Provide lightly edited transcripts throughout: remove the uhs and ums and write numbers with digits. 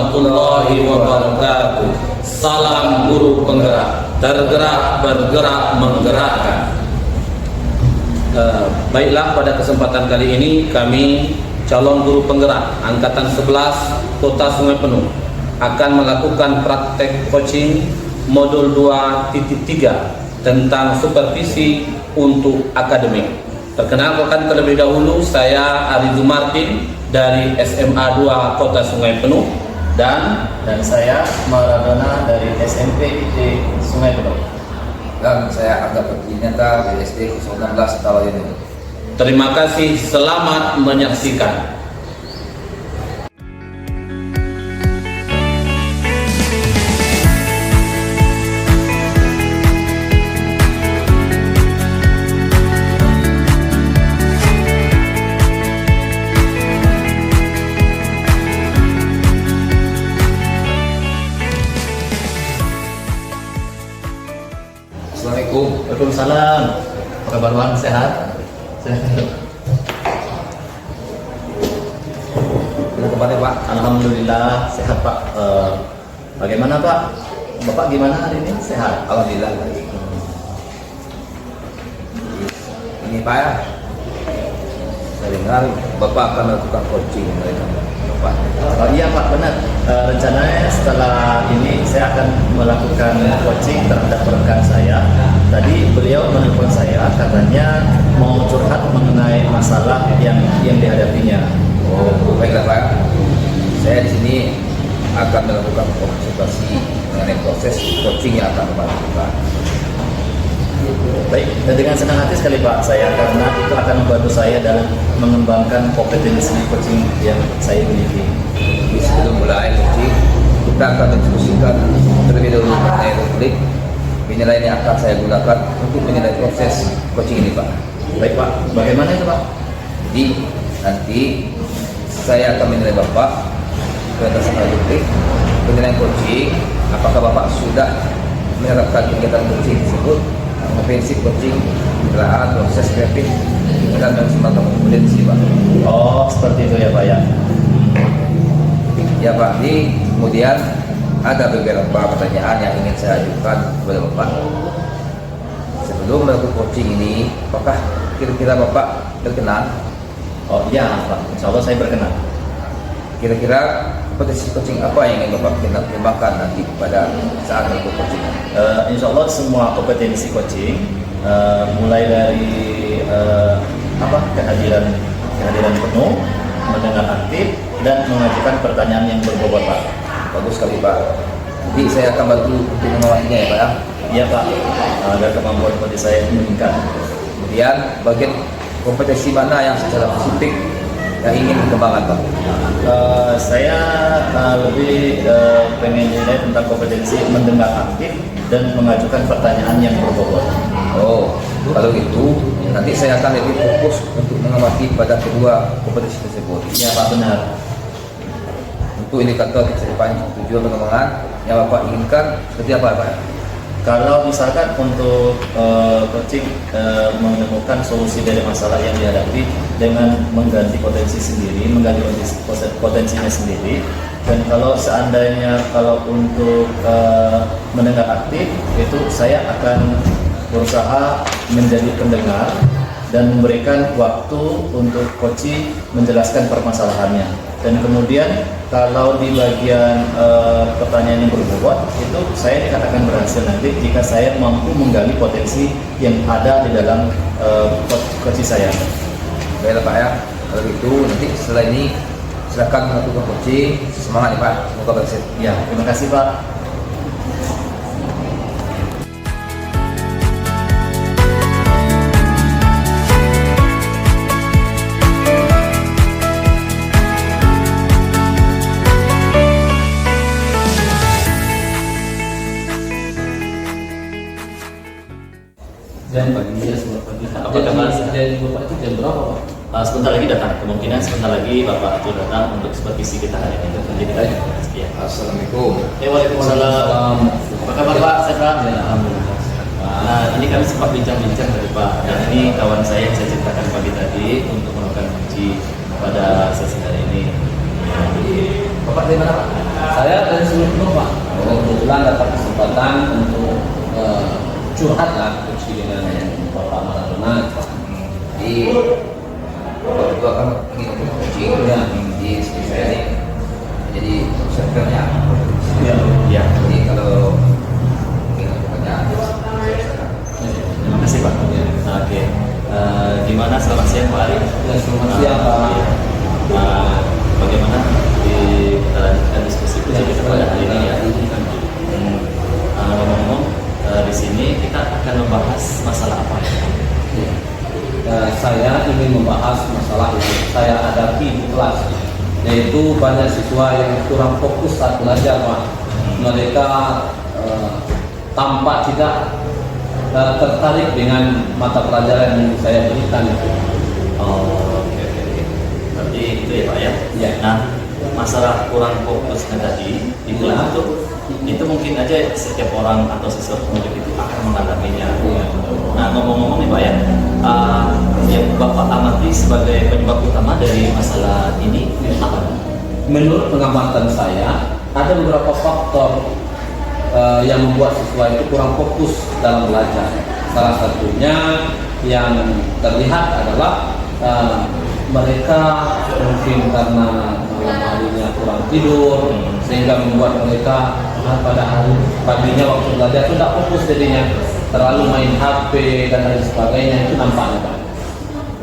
warahmatullahi wabarakatuh. Salam guru penggerak, tergerak, bergerak, menggerakkan. Baiklah, pada kesempatan kali ini kami calon guru penggerak Angkatan 11 Kota Sungai Penuh akan melakukan praktek coaching modul 2.3 tentang supervisi untuk akademik. Perkenalkan terlebih dahulu, saya Arizu Martin dari SMA 2 Kota Sungai Penuh dan saya Maradona dari SMP IT Sungai Penuh. Dan saya Angga Pertinata dari SD 16 Talayani. terima kasih, selamat menyaksikan. Assalamualaikum. Waalaikumsalam. Apa kabar Bang? Sehat? Sehat. Kembali Pak. Alhamdulillah sehat Pak. Bagaimana Pak? Bapak gimana hari ini? Sehat? Alhamdulillah. Ini Pak ya, saya dengar Bapak akan melakukan coaching mereka. Bapak. Oh iya Pak, benar. Rencananya setelah ini saya akan melakukan coaching terhadap rekan saya. Tadi beliau menelpon saya, katanya mau curhat mengenai masalah yang dihadapinya. Oh, baiklah Pak. Saya di sini akan melakukan konsultasi mengenai proses coaching yang akan Bapak lakukan. Baik, dan dengan senang hati sekali Pak saya, karena itu akan membantu saya dalam mengembangkan kompetensi coaching yang saya miliki. Jadi sebelum mulai coaching, kita akan mendiskusikan terlebih dahulu mengenai konflik penilaian yang akan saya gunakan untuk menilai proses coaching ini Pak. Baik Pak, bagaimana itu Pak? Jadi nanti saya akan menilai Bapak berdasarkan konflik penilaian coaching, apakah Bapak sudah menerapkan kegiatan coaching tersebut, prinsip coaching, penilaian, proses kreatif, dan semacam kompetensi Pak. Oh, seperti itu ya Pak ya. Ya Pak, ini kemudian ada beberapa pertanyaan yang ingin saya ajukan kepada Bapak. Sebelum melakukan coaching ini, apakah kira-kira Bapak berkenan? Oh iya Pak, insya Allah saya berkenan. Kira-kira kompetensi coaching apa yang ingin Bapak kembangkan nanti pada saat melakukan coaching? Insya Allah semua kompetensi coaching, mulai dari kehadiran penuh, mendengar aktif, dan mengajukan pertanyaan yang berbobot Pak. Bagus sekali Pak. Jadi saya akan bantu untuk mengawalnya ya Pak ya. Iya Pak, agar kemampuan coaching saya meningkat. Kemudian bagian kompetensi mana yang secara spesifik yang ingin dikembangkan Pak? Saya lebih pengen nilai tentang kompetensi mendengar aktif dan mengajukan pertanyaan yang berbobot. Oh, kalau gitu nanti saya akan lebih fokus untuk mengamati pada kedua kompetensi tersebut. Iya Pak, benar. Untuk indikator kecerdasan tujuan pengembangan yang Bapak inginkan seperti apa Pak? Kalau misalkan untuk coaching menemukan solusi dari masalah yang dihadapi dengan mengganti potensi sendiri, mengganti potensinya sendiri. Dan kalau seandainya untuk mendengar aktif, itu saya akan berusaha menjadi pendengar dan memberikan waktu untuk coaching menjelaskan permasalahannya. Dan kemudian kalau di bagian pertanyaan yang berbobot, itu saya dikatakan berhasil nanti jika saya mampu menggali potensi yang ada di dalam coaching saya. Baiklah Pak ya, kalau gitu nanti setelah ini silakan melakukan coaching. Semangat ya Pak, semoga berhasil. Ya, terima kasih Pak. Dan pagi ya, selamat pagi. Apa kabar? Dan Bapak itu jam berapa Pak? Sebentar lagi datang, kemungkinan sebentar lagi Bapak itu datang untuk supervisi kita hari ini. Jadi kita ya. Assalamualaikum. Waalaikumsalam. Apa kabar Pak? Sehat? Ya, alhamdulillah. Nah, ini kami sempat bincang-bincang dari Pak, dan ini kawan saya yang saya ceritakan pagi tadi untuk melakukan uji pada sesi hari ini. Bapak dari mana Pak? Saya dari sebelum Pak. Kebetulan dapat kesempatan untuk curhat lah dengan Bapak Maradona. Jadi Bapak Ketua kan ingin untuk coaching Ya. di saya ini jadi servernya. Ya. Ya, Jadi kalau mungkin pertanyaan terima kasih Pak. Oke, gimana selamat siang Pak Ari? Ya, selamat siang Pak. Bagaimana kita lanjutkan diskusi kita pada hari ini ya? Ngomong-ngomong, di sini kita akan membahas masalah apa ya? Saya ingin membahas masalah yang saya hadapi di kelas, yaitu banyak siswa yang kurang fokus saat belajar, Pak. Mereka tampak tidak tertarik dengan mata pelajaran yang saya berikan itu. Oh, oke. Berarti itu ya Pak ya? Ya. Nah, masalah kurang fokusnya tadi itu mungkin aja setiap orang atau siswa pendidik itu akan mengalaminya. Ya. Nah, ngomong-ngomong nih Pak ya, yang Bapak amati sebagai penyebab utama dari masalah ini apa? Menurut pengamatan saya, ada beberapa faktor yang membuat siswa itu kurang fokus dalam belajar. Salah satunya yang terlihat adalah mereka mungkin karena malam harinya kurang tidur, sehingga membuat mereka pada hari paginya waktu belajar itu tidak fokus, jadinya terlalu main HP dan lain sebagainya, itu nampaknya Pak.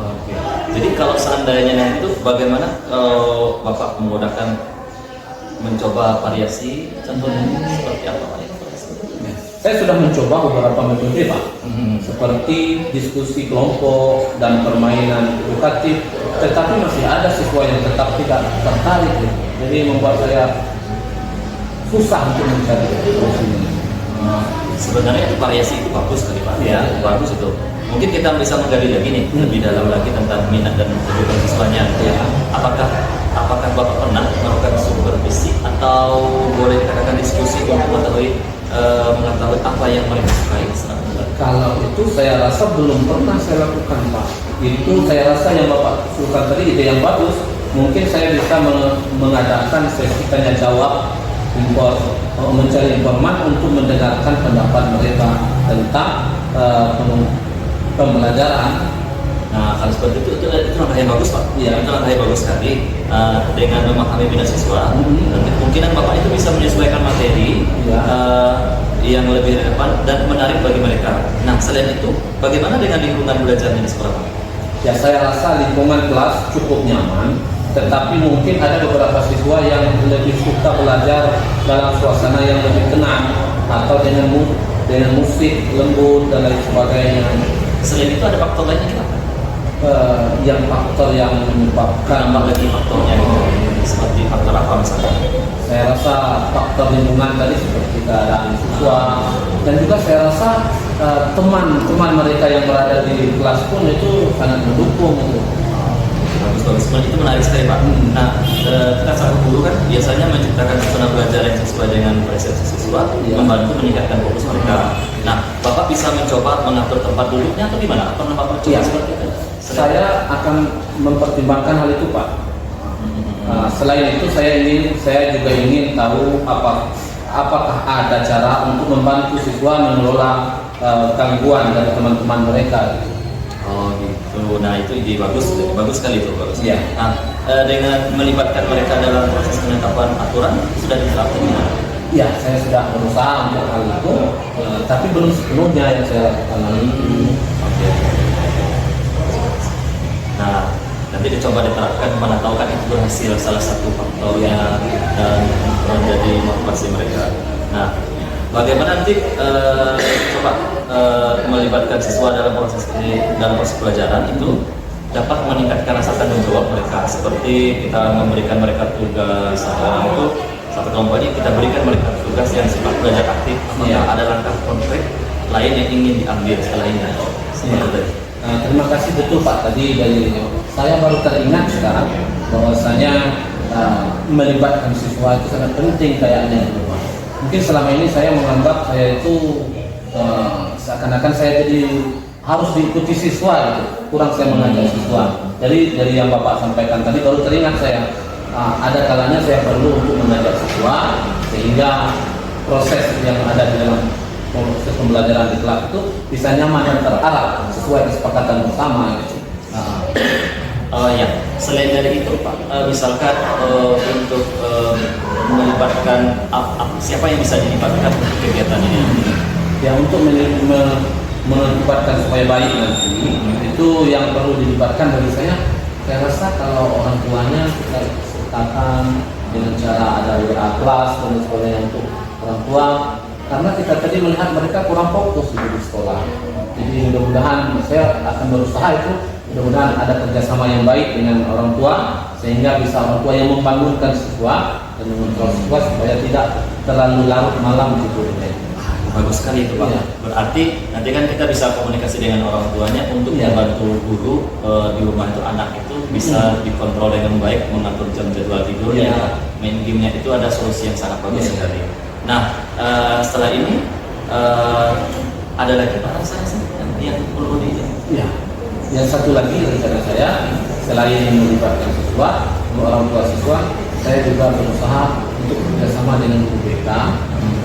Oke. Jadi kalau seandainya itu bagaimana kalau Bapak menggunakan mencoba variasi, contohnya seperti apa Pak? Saya sudah mencoba beberapa metode Pak, seperti diskusi kelompok dan permainan edukatif, tetapi masih ada siswa yang tetap tidak tertarik, jadi membuat saya susah untuk mencari solusinya. Sebenarnya itu variasi itu bagus kali Pak Ya. bagus itu. Mungkin kita bisa menggali lagi nih lebih dalam lagi tentang minat dan kebutuhan siswanya. Ya. Apakah Bapak pernah melakukan supervisi atau boleh dikatakan diskusi untuk mengetahui apa yang mereka sukai? Kalau itu saya rasa belum pernah saya lakukan Pak. Itu saya rasa yang Bapak usulkan tadi ide yang bagus. Mungkin saya bisa mengadakan sesi tanya jawab, mencari informan untuk mendengarkan pendapat mereka tentang pembelajaran. Nah, kalau seperti itu langkah yang bagus Pak. Iya. Itu langkah yang bagus sekali. Dengan memahami minat siswa, nanti kemungkinan Bapak itu bisa menyesuaikan materi Iya. yang lebih relevan dan menarik bagi mereka. Nah, selain itu, bagaimana dengan lingkungan belajarnya di sekolah Pak? Ya, saya rasa lingkungan kelas cukup nyaman, tetapi mungkin ada beberapa siswa yang lebih suka belajar dalam suasana yang lebih tenang atau dengan musik lembut dan lain sebagainya. Selain itu ada faktor lainnya kita Pak? Yang faktor yang menyebabkan Tambah lagi faktornya seperti faktor apa misalnya? saya rasa faktor lingkungan tadi seperti keadaan siswa, dan juga saya rasa teman-teman mereka yang berada di kelas pun itu sangat mendukung gitu. Bagus. Itu menarik sekali Pak. Nah, kita selaku guru kan biasanya menciptakan suasana belajar yang sesuai dengan persepsi siswa, Iya. membantu meningkatkan fokus mereka. Nah, Bapak bisa mencoba mengatur tempat duduknya atau gimana? Apa Bapak coba Iya. seperti itu? Saya akan mempertimbangkan hal itu Pak. Selain itu saya juga ingin tahu apakah ada cara untuk membantu siswa mengelola gangguan dari teman-teman mereka. Oh gitu. Nah itu ide bagus sekali itu bagus. Iya. Nah, dengan melibatkan mereka dalam proses penetapan aturan sudah diterapkan ya? Ya, saya sudah berusaha untuk hal itu, tapi belum sepenuhnya yang saya lakukan hal ini. Oke. Nah, nanti dicoba diterapkan, mana tahu kan itu berhasil salah satu faktornya dan menjadi motivasi mereka. Nah, bagaimana nanti coba melibatkan siswa dalam proses pelajaran itu dapat meningkatkan rasa tanggung jawab mereka, seperti kita memberikan mereka tugas itu satu kelompok ini kita berikan mereka tugas yang sifat belajar aktif. Apakah ada langkah konkret lain yang ingin diambil setelah ini? Seperti itu. Terima kasih, betul Pak, tadi dari saya baru teringat sekarang bahwasanya melibatkan siswa itu sangat penting kayaknya. Mungkin selama ini saya menganggap saya itu seakan-akan saya jadi harus diikuti siswa gitu, kurang saya mengajak siswa. Jadi dari yang Bapak sampaikan tadi baru teringat saya, ada kalanya saya perlu untuk mengajak siswa sehingga proses yang ada di dalam proses pembelajaran di kelas itu bisa nyaman dan terarah sesuai kesepakatan bersama gitu. Ya, selain dari itu Pak, misalkan untuk melibatkan siapa yang bisa dilibatkan untuk kegiatan ini? Ya, untuk melibatkan supaya baik nanti itu yang perlu dilibatkan bagi saya rasa kalau orang tuanya kita sertakan dengan cara ada WA kelas dan sebagainya untuk orang tua, karena kita tadi melihat mereka kurang fokus di sekolah. Jadi mudah-mudahan saya akan berusaha itu, mudah-mudahan ada kerjasama yang baik dengan orang tua sehingga bisa orang tua yang membangunkan siswa dan mengontrol siswa supaya tidak terlalu larut malam gitu. Bagus sekali itu Pak. Iya. Berarti nanti kan kita bisa komunikasi dengan orang tuanya untuk Iya. membantu guru di rumah itu anak itu bisa dikontrol dengan baik, mengatur jam jadwal tidur Iya. dan main gamenya itu ada solusi yang sangat bagus Iya. sekali. Nah, setelah ini ada lagi Pak yang perlu di Ya, yang satu lagi rencana saya selain melibatkan siswa, orang tua siswa, saya juga berusaha untuk bekerjasama dengan guru BK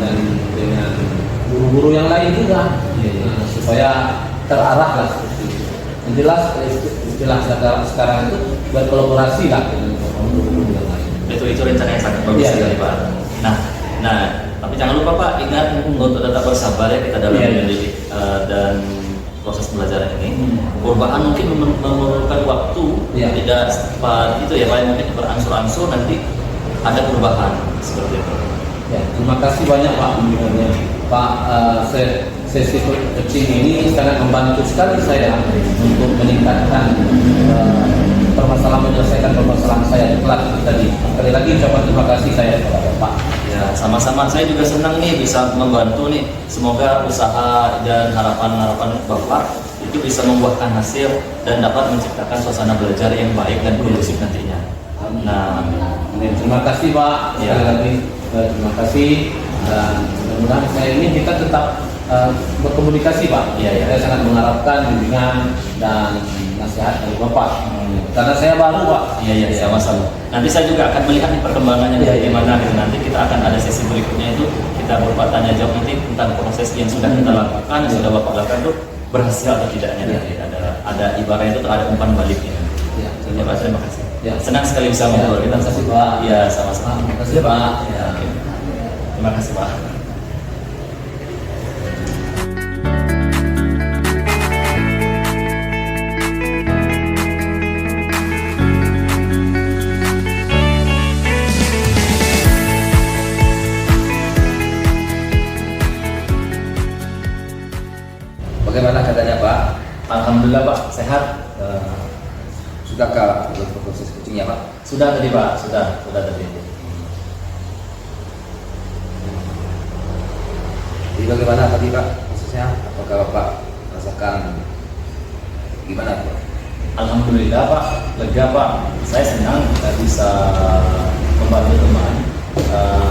dan dengan guru-guru yang lain juga, supaya terarah lah seperti itu. Yang jelas istilah sekarang itu berkolaborasi lah dengan guru-guru yang lain. itu rencana yang sangat bagus Iya, sekali iya. Pak. Nah, tapi jangan lupa Pak, ingat untuk tetap bersabar ya kita dalam Iya, iya. mendidik dan proses pembelajaran ini. Perubahan mungkin memerlukan waktu, Iya. tidak cepat itu ya Pak, mungkin berangsur-angsur nanti ada perubahan seperti itu. Ya, terima kasih banyak Pak mendengarnya. Pak, sesi coaching ini sangat membantu sekali saya untuk meningkatkan menyelesaikan permasalahan saya di kelas tadi. Sekali lagi ucapan terima kasih saya kepada Pak. Ya, sama-sama. Saya juga senang nih bisa membantu nih. Semoga usaha dan harapan-harapan Bapak itu bisa membuahkan hasil dan dapat menciptakan suasana belajar yang baik dan kondusif nantinya. Nah, Terima kasih Pak. Ya. Sekali lagi terima kasih dan mudah-mudahan saya ini kita tetap berkomunikasi Pak. Iya, iya. Saya sangat mengharapkan bimbingan dan nasihat dari Bapak. Karena saya baru Pak. iya, sama-sama. Nanti saya juga akan melihat nih perkembangannya Iya, iya. bagaimana gitu. Nanti kita akan ada sesi berikutnya itu kita berupa tanya jawab nanti tentang proses yang sudah kita lakukan, yang sudah Bapak lakukan itu berhasil atau tidaknya. Iya. Nanti ada ibaratnya itu ada umpan baliknya. Ya, Ya, Pak, terima kasih. Ya. Senang sekali bisa Ya, ngobrol kita. terima kasih, Pak. Iya, sama-sama. Terima kasih Pak. Ya, oke. Terima kasih Pak. Bagaimana katanya Pak? Alhamdulillah Pak, sehat. Sudahkah untuk proses coachingnya Pak? Sudah tadi Pak, sudah tadi. Jadi bagaimana tadi Pak prosesnya? Apakah Bapak rasakan gimana Pak? Alhamdulillah Pak, lega Pak. Saya senang kita bisa membantu teman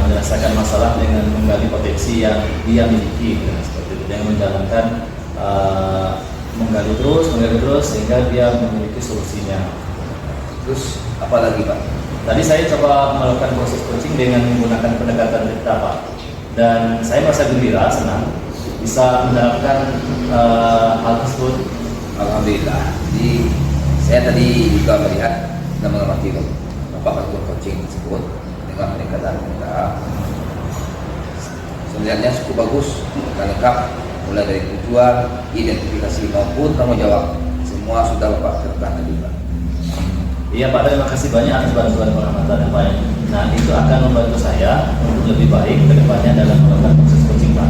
menyelesaikan masalah dengan menggali potensi yang dia miliki, seperti itu. Dengan menjalankan menggali terus sehingga dia memiliki solusinya. Terus apa lagi Pak? Tadi saya coba melakukan proses coaching dengan menggunakan pendekatan kita Pak, dan saya merasa gembira, senang bisa menerapkan hal tersebut. Alhamdulillah. Jadi saya tadi juga melihat dan mengamati Bapak melakukan coaching tersebut dengan pendekatan kita. Sebenarnya cukup bagus dan lengkap, mulai dari tujuan, identifikasi maupun tanggung jawab, semua sudah Bapak terapkan tadi Pak. Iya Pak, terima kasih banyak atas bantuan pengamatan Pak. Nah, itu akan membantu saya untuk lebih baik ke depannya dalam melakukan proses coaching Pak.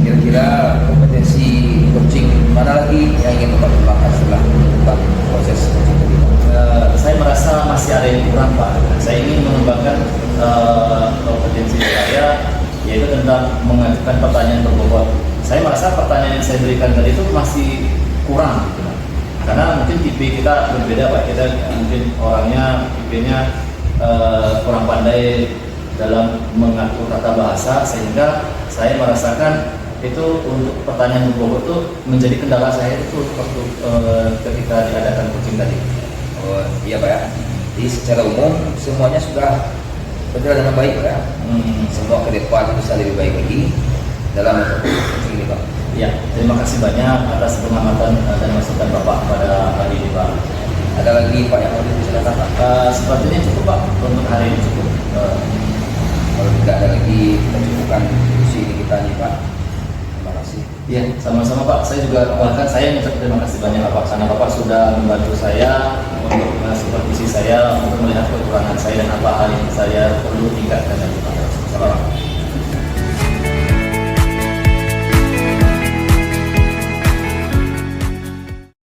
Kira-kira kompetensi coaching mana lagi yang ingin Bapak kembangkan setelah melakukan proses coaching tadi Pak? Saya merasa masih ada yang kurang Pak. Saya ingin mengembangkan kompetensi saya, yaitu tentang mengajukan pertanyaan berbobot. Saya merasa pertanyaan yang saya berikan tadi itu masih kurang gitu. Karena mungkin tipe kita berbeda Pak, kita mungkin orangnya tipenya kurang pandai dalam mengatur kata bahasa, sehingga saya merasakan itu untuk pertanyaan berbobot itu menjadi kendala saya itu waktu ketika diadakan coaching tadi. Oh iya Pak ya. Jadi secara umum semuanya sudah berjalan dengan baik Pak ya. Semua ke depan bisa lebih baik lagi dalam coaching ini Pak. Ya, terima kasih banyak atas pengamatan dan masukan Bapak pada hari ini Pak. Ada lagi Pak yang harus diserahkan Pak? Sepertinya cukup Pak, untuk hari ini cukup. Kalau tidak ada lagi kita cukupkan diskusi ini kita nih Pak. Terima kasih. Ya, sama-sama Pak. Saya juga bahkan saya mengucapkan terima kasih banyak Bapak karena Bapak sudah membantu saya untuk supervisi saya untuk melihat kekurangan saya dan apa hal yang saya perlu tingkatkan lagi Pak. Salam.